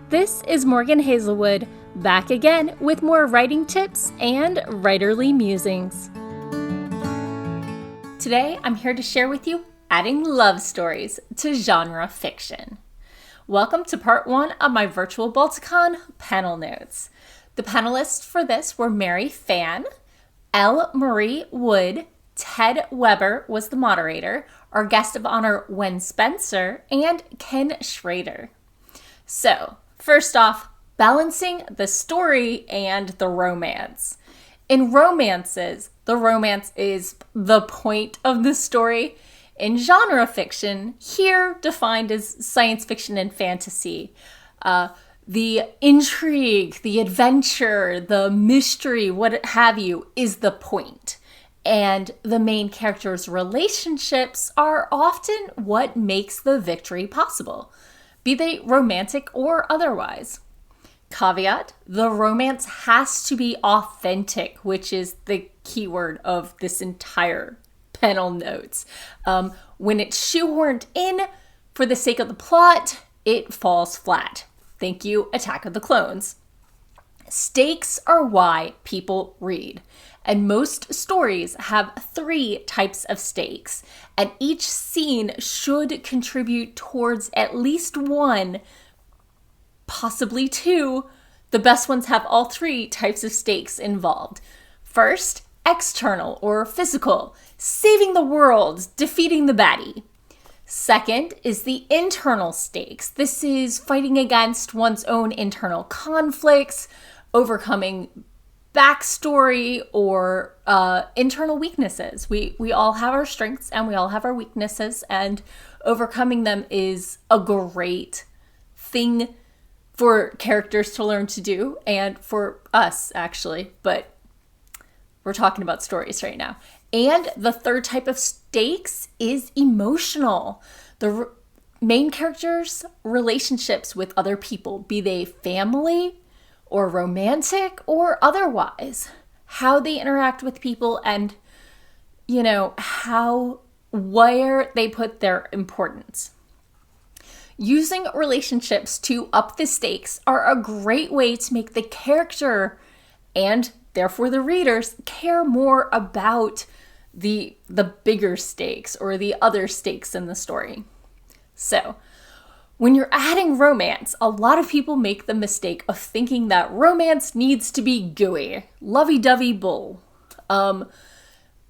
This is Morgan Hazelwood, back again with more writing tips and writerly musings. Today, I'm here to share with you adding love stories to genre fiction. Welcome to part 1 of my virtual Balticon panel notes. The panelists for this were Mary Fan, L. Marie Wood, Ted Weber was the moderator, our guest of honor, Wen Spencer, and Ken Schrader. So, first off, balancing the story and the romance. In romances, the romance is the point of the story. In genre fiction, here defined as science fiction and fantasy, the intrigue, the adventure, the mystery, what have you, is the point. And the main characters' relationships are often what makes the victory possible, be they romantic or otherwise. Caveat, the romance has to be authentic, which is the keyword of this entire panel notes. When it's shoehorned in for the sake of the plot, it falls flat. Thank you, Attack of the Clones. Stakes are why people read, and most stories have 3 types of stakes, and each scene should contribute towards at least 1, possibly 2. The best ones have all 3 types of stakes involved. First, external or physical, saving the world, defeating the baddie. Second is the internal stakes. This is fighting against one's own internal conflicts, overcoming backstory or internal weaknesses. We all have our strengths and we all have our weaknesses, and overcoming them is a great thing for characters to learn to do, and for us actually, but we're talking about stories right now. And the third type of stakes is emotional. The main characters' relationships with other people, be they family or romantic or otherwise, how they interact with people and, where they put their importance. Using relationships to up the stakes are a great way to make the character and therefore the readers care more about the bigger stakes or the other stakes in the story. So, when you're adding romance, a lot of people make the mistake of thinking that romance needs to be gooey, lovey-dovey bull.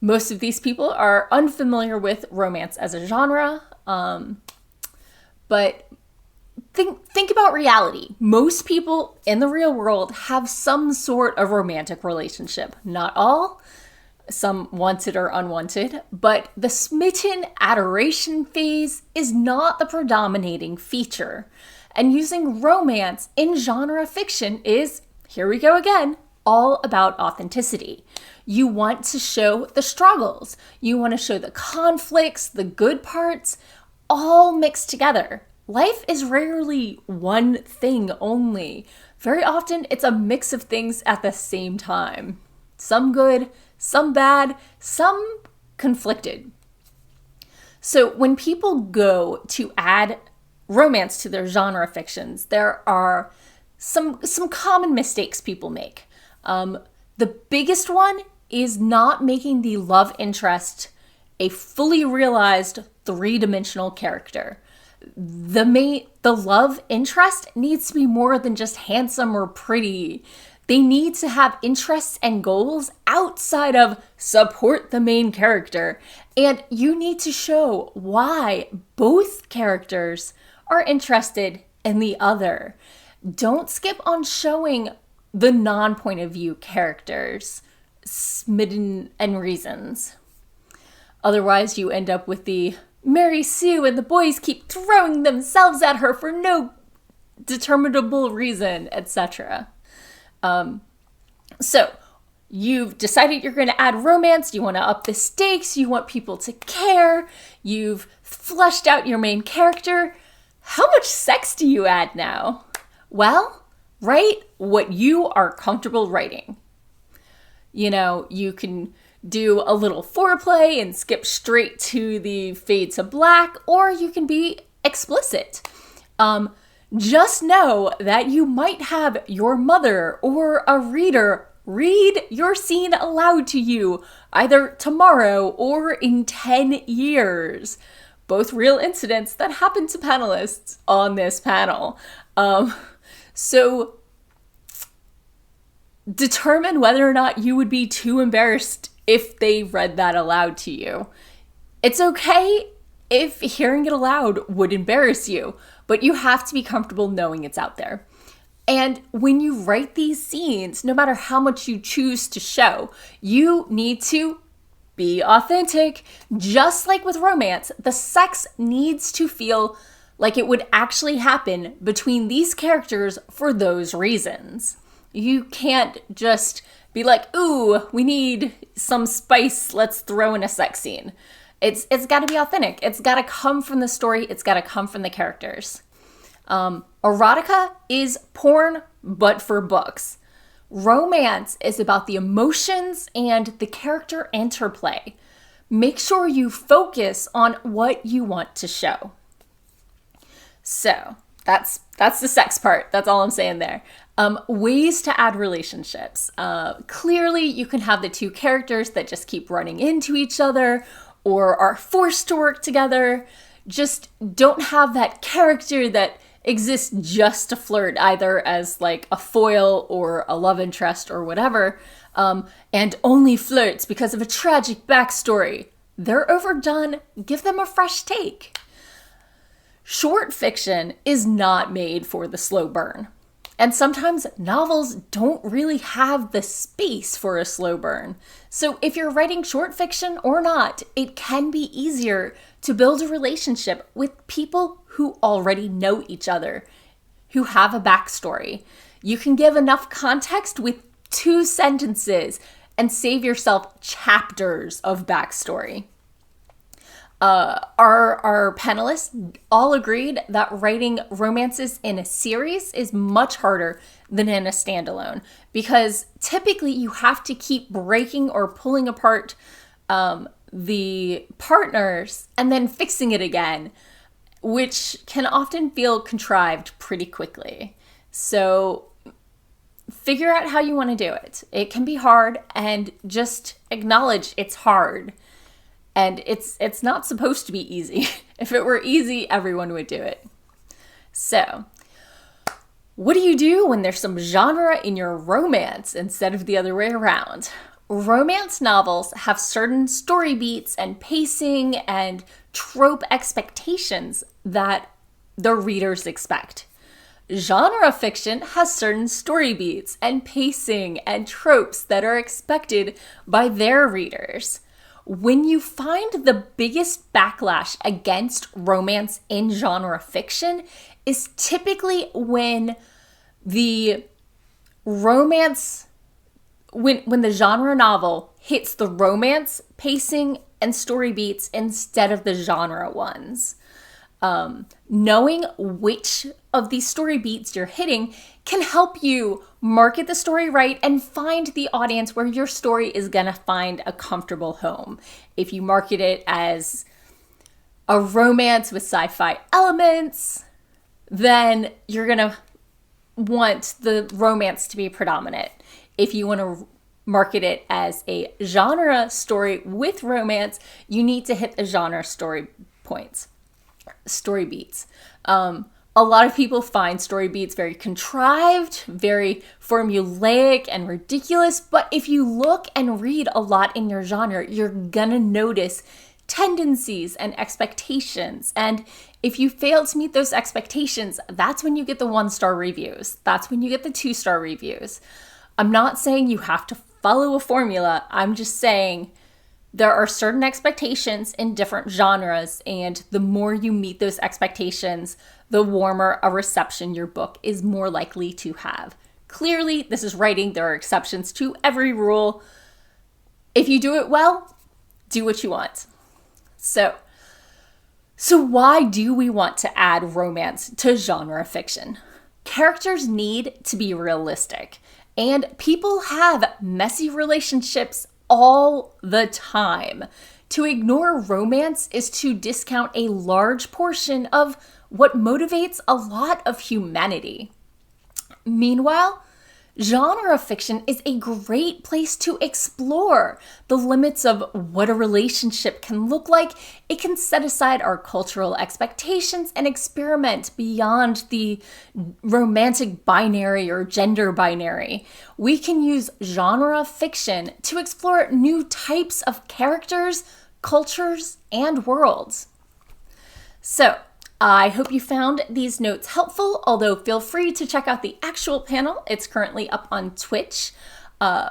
Most of these people are unfamiliar with romance as a genre, but think about reality. Most people in the real world have some sort of romantic relationship. Not all, some wanted or unwanted, but the smitten adoration phase is not the predominating feature. And using romance in genre fiction is, here we go again, all about authenticity. You want to show the struggles. You want to show the conflicts, the good parts, all mixed together. Life is rarely one thing only. Very often, it's a mix of things at the same time. Some good, some bad, some conflicted. So when people go to add romance to their genre fictions, there are some common mistakes people make. The biggest one is not making the love interest a fully realized 3-dimensional character. The love interest needs to be more than just handsome or pretty. They need to have interests and goals outside of support the main character. And you need to show why both characters are interested in the other. Don't skip on showing the non-point of view characters, smitten and reasons. Otherwise, you end up with the Mary Sue and the boys keep throwing themselves at her for no determinable reason, etc. So you've decided you're going to add romance, you want to up the stakes, you want people to care, you've fleshed out your main character. How much sex do you add now? Well, write what you are comfortable writing. You can do a little foreplay and skip straight to the fade to black, or you can be explicit. just know that you might have your mother or a reader read your scene aloud to you either tomorrow or in 10 years. Both real incidents that happened to panelists on this panel. So determine whether or not you would be too embarrassed if they read that aloud to you. It's okay if hearing it aloud would embarrass you, but you have to be comfortable knowing it's out there. And when you write these scenes, no matter how much you choose to show, you need to be authentic. Just like with romance, the sex needs to feel like it would actually happen between these characters for those reasons. You can't just be like, ooh, we need some spice, let's throw in a sex scene. It's got to be authentic. It's got to come from the story. It's got to come from the characters. Erotica is porn, but for books. Romance is about the emotions and the character interplay. Make sure you focus on what you want to show. So that's the sex part. That's all I'm saying there. Ways to add relationships. Clearly, you can have the two characters that just keep running into each other or are forced to work together. Just don't have that character that exists just to flirt, either as like a foil or a love interest or whatever, and only flirts because of a tragic backstory. They're overdone. Give them a fresh take. Short fiction is not made for the slow burn. And sometimes novels don't really have the space for a slow burn. So if you're writing short fiction or not, it can be easier to build a relationship with people who already know each other, who have a backstory. You can give enough context with 2 sentences and save yourself chapters of backstory. Our panelists all agreed that writing romances in a series is much harder than in a standalone, because typically you have to keep breaking or pulling apart the partners and then fixing it again, which can often feel contrived pretty quickly. So figure out how you want to do it. It can be hard, and just acknowledge it's hard. And it's not supposed to be easy. If it were easy, everyone would do it. So, what do you do when there's some genre in your romance instead of the other way around? Romance novels have certain story beats and pacing and trope expectations that the readers expect. Genre fiction has certain story beats and pacing and tropes that are expected by their readers. When you find the biggest backlash against romance in genre fiction is typically when the romance, when the genre novel hits the romance pacing and story beats instead of the genre ones. Knowing which of these story beats you're hitting can help you market the story right and find the audience where your story is going to find a comfortable home. If you market it as a romance with sci-fi elements, then you're going to want the romance to be predominant. If you want to market it as a genre story with romance, you need to hit the genre story beats. A lot of people find story beats very contrived, very formulaic and ridiculous, but if you look and read a lot in your genre, you're gonna notice tendencies and expectations. And if you fail to meet those expectations, that's when you get the 1-star reviews. That's when you get the 2-star reviews. I'm not saying you have to follow a formula. I'm just saying there are certain expectations in different genres, and the more you meet those expectations, the warmer a reception your book is more likely to have. Clearly, this is writing. There are exceptions to every rule. If you do it well, do what you want. So why do we want to add romance to genre fiction? Characters need to be realistic, and people have messy relationships all the time. To ignore romance is to discount a large portion of what motivates a lot of humanity. Meanwhile, genre fiction is a great place to explore the limits of what a relationship can look like. It can set aside our cultural expectations and experiment beyond the romantic binary or gender binary. We can use genre fiction to explore new types of characters, cultures, and worlds. So, I hope you found these notes helpful, although feel free to check out the actual panel. It's currently up on Twitch.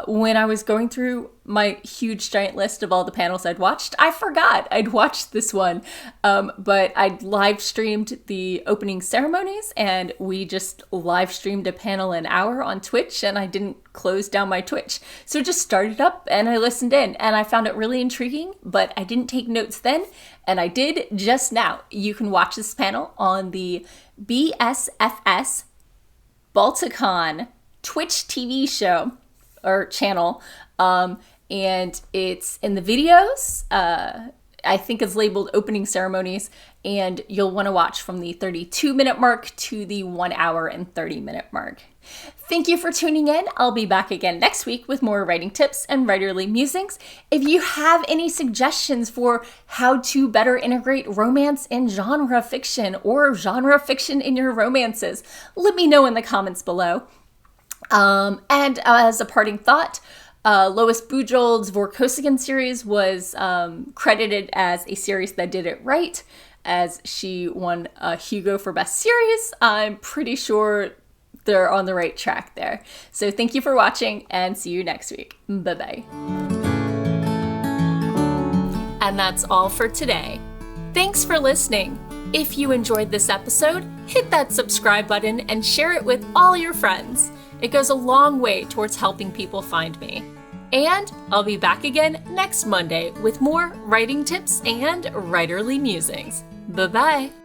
When I was going through my huge giant list of all the panels I'd watched, I forgot I'd watched this one, but I'd live streamed the opening ceremonies, and we just live streamed a panel an hour on Twitch, and I didn't close down my Twitch. So it just started up and I listened in, and I found it really intriguing, but I didn't take notes then, and I did just now. You can watch this panel on the BSFS Balticon Twitch TV show or channel, and it's in the videos. I think it's labeled opening ceremonies, and you'll want to watch from the 32-minute mark to the 1 hour and 30-minute mark. Thank you for tuning in. I'll be back again next week with more writing tips and writerly musings. If you have any suggestions for how to better integrate romance in genre fiction or genre fiction in your romances, let me know in the comments below. And as a parting thought, Lois Bujold's Vorkosigan series was credited as a series that did it right, as she won a Hugo for Best Series. I'm pretty sure they're on the right track there. So thank you for watching, and see you next week. Bye-bye. And that's all for today. Thanks for listening. If you enjoyed this episode, hit that subscribe button and share it with all your friends. It goes a long way towards helping people find me. And I'll be back again next Monday with more writing tips and writerly musings. Bye-bye.